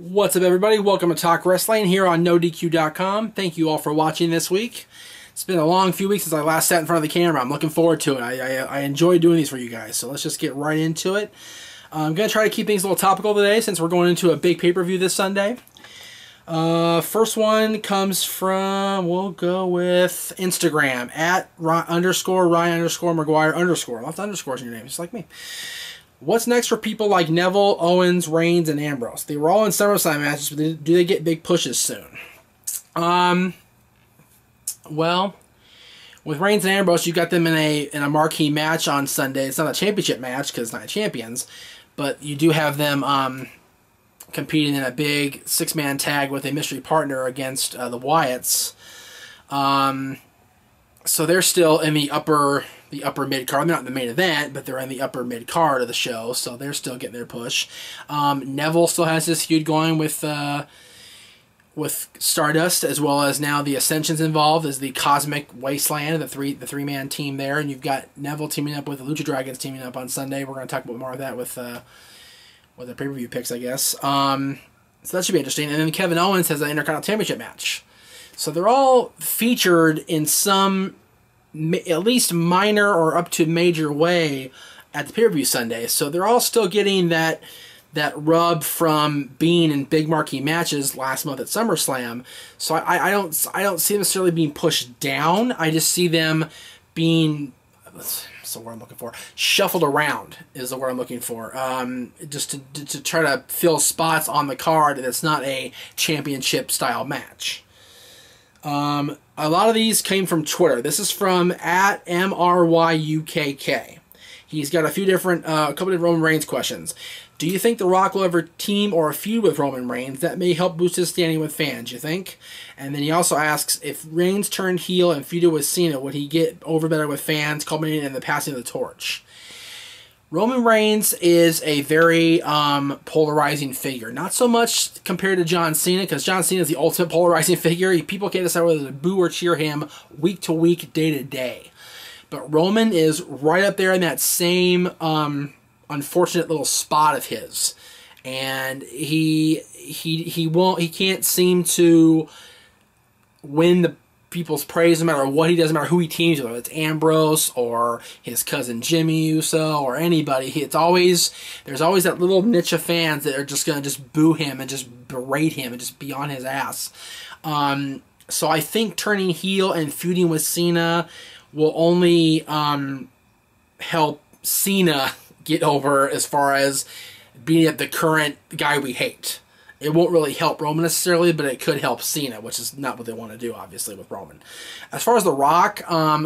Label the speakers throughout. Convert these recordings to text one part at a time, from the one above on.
Speaker 1: What's up, everybody? Welcome to Talk Wrestling here on NoDQ.com. Thank you all for watching this week. It's been a long few weeks since I last sat in front of the camera. I'm looking forward to it. I enjoy doing these for you guys, so let's just get right into it. I'm going to try to keep things a little topical today since we're going into a big pay-per-view this Sunday. First one comes from, we'll go with Instagram, at @Ryan_Maguire_. Lots of underscores in your name, just like me. What's next for people like Neville, Owens, Reigns, and Ambrose? They were all in SummerSlam matches, but do they get big pushes soon? Well, with Reigns and Ambrose, you got them in a marquee match on Sunday. It's not a championship match because it's not champions, but you do have them competing in a big six-man tag with a mystery partner against the Wyatts. So they're still in the upper mid-card. They're not in the main event, but they're in the upper mid-card of the show, so they're still getting their push. Neville still has this feud going with Stardust, as well as now the Ascension's involved as the Cosmic Wasteland, the three-man team there, and you've got Neville teaming up with the Lucha Dragons teaming up on Sunday. We're going to talk about more of that with the pay-per-view picks, I guess. So that should be interesting. And then Kevin Owens has an Intercontinental Championship match. So they're all featured in some, at least minor or up to major way at the pay-per-view Sunday. So they're all still getting that rub from being in big marquee matches last month at SummerSlam. So I don't see them necessarily being pushed down. I just see them being, what's the word I'm looking for? Shuffled around is the word I'm looking for. Just to try to fill spots on the card that's not a championship style match. A lot of these came from Twitter. This is from @MRYUKK. He's got a few different, a couple of Roman Reigns questions. Do you think The Rock will ever team or feud with Roman Reigns? That may help boost his standing with fans, you think? And then he also asks, if Reigns turned heel and feuded with Cena, would he get over better with fans, culminating in the passing of the torch? Roman Reigns is a very polarizing figure. Not so much compared to John Cena, because John Cena is the ultimate polarizing figure. People can't decide whether to boo or cheer him week to week, day to day. But Roman is right up there in that same unfortunate little spot of his. And he can't seem to win the people's praise no matter what he does, no matter who he teams with, whether it's Ambrose or his cousin Jimmy Uso or anybody. There's always that little niche of fans that are just going to just boo him and just berate him and just be on his ass. So I think turning heel and feuding with Cena will only help Cena get over as far as beating up the current guy we hate. It won't really help Roman necessarily, but it could help Cena, which is not what they want to do, obviously, with Roman. As far as The Rock,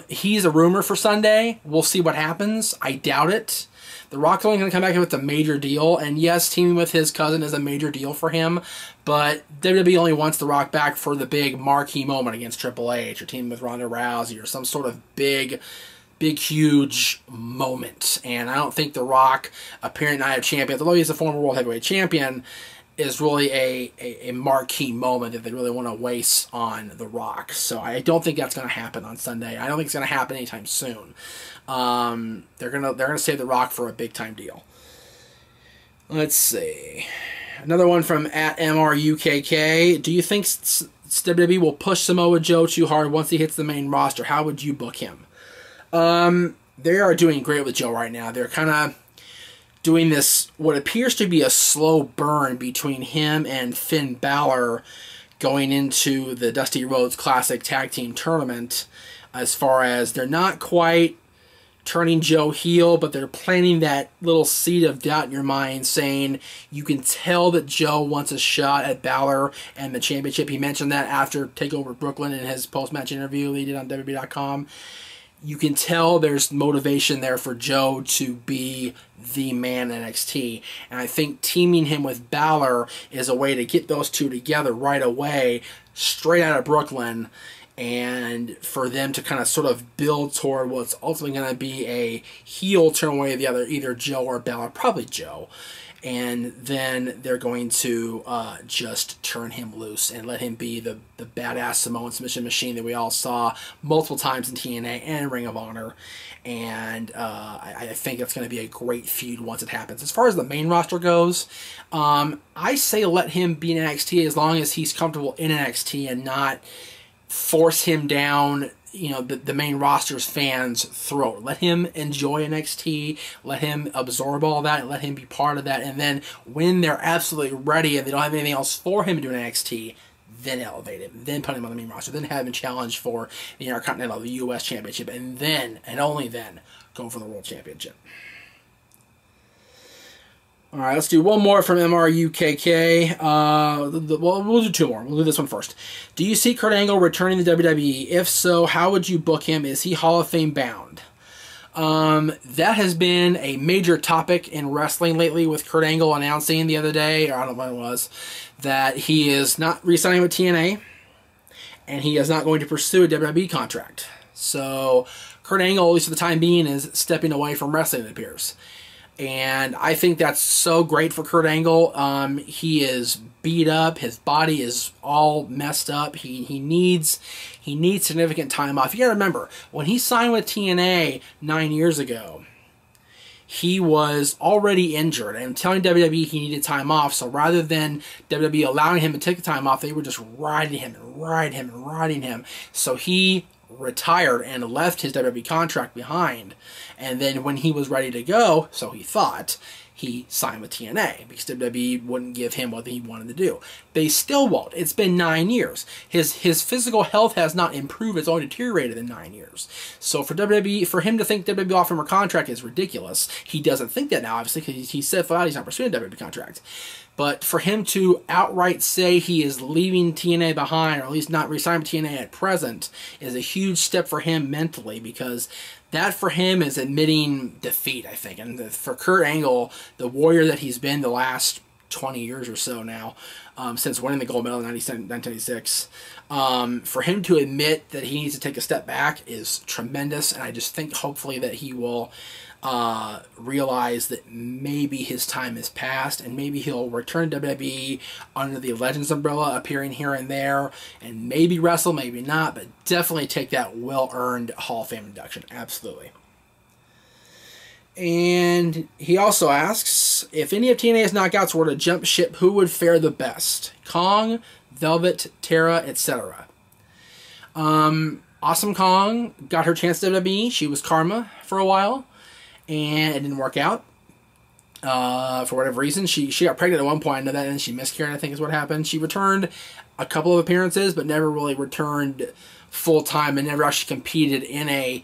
Speaker 1: he's a rumor for Sunday. We'll see what happens. I doubt it. The Rock's only going to come back with a major deal, and yes, teaming with his cousin is a major deal for him, but WWE only wants The Rock back for the big marquee moment against Triple H, or teaming with Ronda Rousey, or some sort of big, huge moment. And I don't think The Rock appearing Night of Champions, although he's a former World Heavyweight Champion, is really a marquee moment that they really want to waste on The Rock. So I don't think that's going to happen on Sunday. I don't think it's going to happen anytime soon. They're gonna save The Rock for a big time deal. Let's see. Another one from @MRUKK. Do you think WWE will push Samoa Joe too hard once he hits the main roster? How would you book him? They are doing great with Joe right now. They're kind of doing this, what appears to be a slow burn between him and Finn Balor going into the Dusty Rhodes Classic Tag Team Tournament, as far as they're not quite turning Joe heel, but they're planting that little seed of doubt in your mind, saying you can tell that Joe wants a shot at Balor and the championship. He mentioned that after TakeOver Brooklyn in his post-match interview he did on WWE.com. You can tell there's motivation there for Joe to be the man in NXT. And I think teaming him with Balor is a way to get those two together right away, straight out of Brooklyn, and for them to kind of sort of build toward what's ultimately going to be a heel turn away of the other, either Joe or Balor, probably Joe. and then they're going to just turn him loose and let him be the badass Samoan submission machine that we all saw multiple times in TNA and Ring of Honor. And I think it's going to be a great feud once it happens. As far as the main roster goes, I say let him be in NXT as long as he's comfortable in NXT and not force him down, you know, the main roster's fans' throat. Let him enjoy NXT, let him absorb all that, and let him be part of that. And then when they're absolutely ready and they don't have anything else for him to do in NXT, then elevate him, then put him on the main roster, then have him challenge for the Intercontinental, the U.S. Championship, and then, and only then, go for the World Championship. All right, let's do one more from MRUKK. Well, we'll do two more. We'll do this one first. Do you see Kurt Angle returning to WWE? If so, how would you book him? Is he Hall of Fame bound? That has been a major topic in wrestling lately, with Kurt Angle announcing the other day, or I don't know when it was, that he is not re-signing with TNA, and he is not going to pursue a WWE contract. So Kurt Angle, at least for the time being, is stepping away from wrestling, it appears. And I think that's so great for Kurt Angle. He is beat up. His body is all messed up. He needs significant time off. You gotta remember, when he signed with TNA 9 years ago, he was already injured and telling WWE he needed time off. So rather than WWE allowing him to take the time off, they were just riding him and riding him and riding him. So he retired and left his WWE contract behind. And then when he was ready to go, so he thought, he signed with TNA because WWE wouldn't give him what he wanted to do. They still won't. It's been 9 years. His physical health has not improved. It's only deteriorated in 9 years. So for WWE, for him to think WWE offered him a contract is ridiculous. He doesn't think that now, obviously, because he said flat out he's not pursuing a WWE contract. But for him to outright say he is leaving TNA behind, or at least not re-signing with TNA at present, is a huge step for him mentally, because that for him is admitting defeat, I think. And for Kurt Angle, the warrior that he's been the last 20 years or so now, since winning the gold medal in 1996, for him to admit that he needs to take a step back is tremendous. And I just think hopefully that he will realize that maybe his time has passed, and maybe he'll return to WWE under the Legends umbrella, appearing here and there, and maybe wrestle, maybe not, but definitely take that well-earned Hall of Fame induction. Absolutely. And he also asks, if any of TNA's knockouts were to jump ship, who would fare the best? Kong, Velvet, Tara, etc. Awesome Kong got her chance at WWE. She was Karma for a while, and it didn't work out. For whatever reason. She got pregnant at one point, I know that, and she miscarried, I think is what happened. She returned a couple of appearances, but never really returned full-time, and never actually competed in a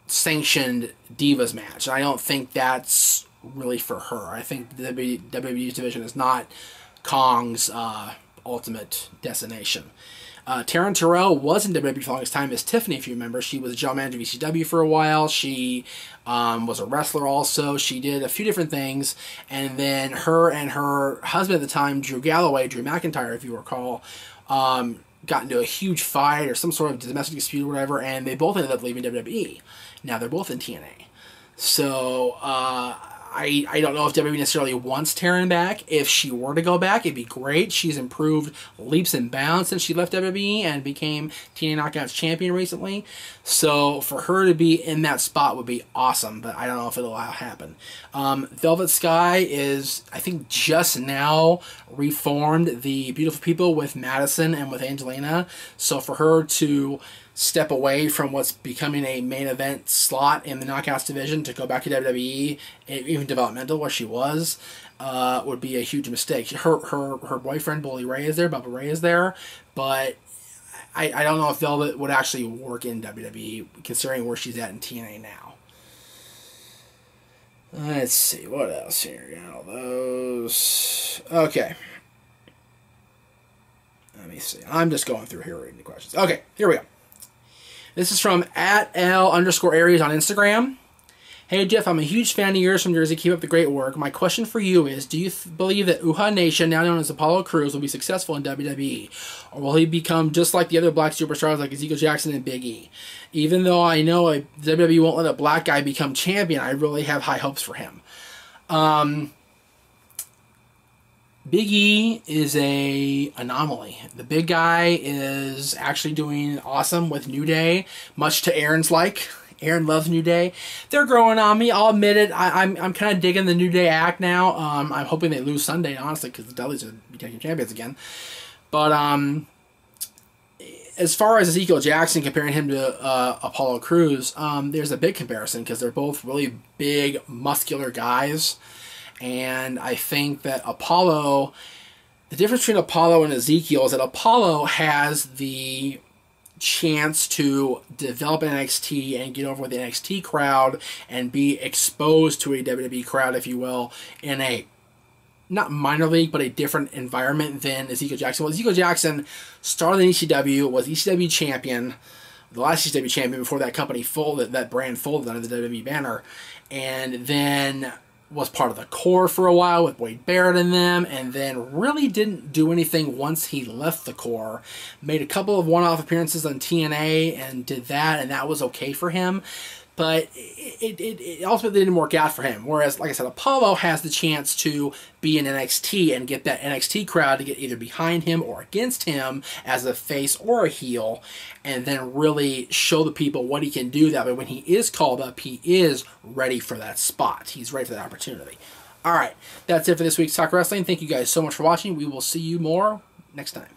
Speaker 1: sanctioned Divas match. I don't think that's really for her. I think the WWE's division is not Kong's ultimate destination. Taryn Terrell was in WWE for the longest time as Tiffany, if you remember. She was a general manager of ECW for a while. She was a wrestler also. She did a few different things. And then her and her husband at the time, Drew McIntyre, if you recall, got into a huge fight or some sort of domestic dispute or whatever, and they both ended up leaving WWE. Now they're both in TNA. So, I don't know if WWE necessarily wants Taryn back. If she were to go back, it'd be great. She's improved leaps and bounds since she left WWE and became TNA Knockouts champion recently. So for her to be in that spot would be awesome, but I don't know if it'll happen. Velvet Sky is, I think, just now reformed the Beautiful People with Madison and with Angelina. So for her to step away from what's becoming a main event slot in the Knockouts division to go back to WWE, even developmental where she was, would be a huge mistake. Her boyfriend, Bully Ray, is there, Bubba Ray is there, but I don't know if Velvet would actually work in WWE, considering where she's at in TNA now. Let's see, what else here? Got all those. Okay. Let me see. I'm just going through here reading the questions. Okay, here we go. This is from @L_Aries on Instagram. Hey Jeff, I'm a huge fan of yours from Jersey. Keep up the great work. My question for you is, do you believe that Uhaa Nation, now known as Apollo Crews, will be successful in WWE? Or will he become just like the other black superstars like Ezekiel Jackson and Big E? Even though I know WWE won't let a black guy become champion, I really have high hopes for him. Big E is a anomaly. The big guy is actually doing awesome with New Day, much to Aaron's like. Aaron loves New Day. They're growing on me. I'll admit it. I'm kind of digging the New Day act now. I'm hoping they lose Sunday, honestly, because the Dudleys are becoming champions again. But as far as Ezekiel Jackson, comparing him to Apollo Crews, there's a big comparison because they're both really big, muscular guys. And I think that Apollo, the difference between Apollo and Ezekiel is that Apollo has the chance to develop NXT and get over with the NXT crowd and be exposed to a WWE crowd, if you will, in a not minor league, but a different environment than Ezekiel Jackson. Well, Ezekiel Jackson started in ECW, was ECW champion, the last ECW champion before that company folded, that brand folded under the WWE banner, and then was part of the core for a while with Wade Barrett and them, and then really didn't do anything once he left the core. Made a couple of one-off appearances on TNA and did that, and that was okay for him. But it ultimately didn't work out for him. Whereas, like I said, Apollo has the chance to be in NXT and get that NXT crowd to get either behind him or against him as a face or a heel, and then really show the people what he can do. That way, when he is called up, he is ready for that spot. He's ready for that opportunity. All right, that's it for this week's Talk Wrestling. Thank you guys so much for watching. We will see you more next time.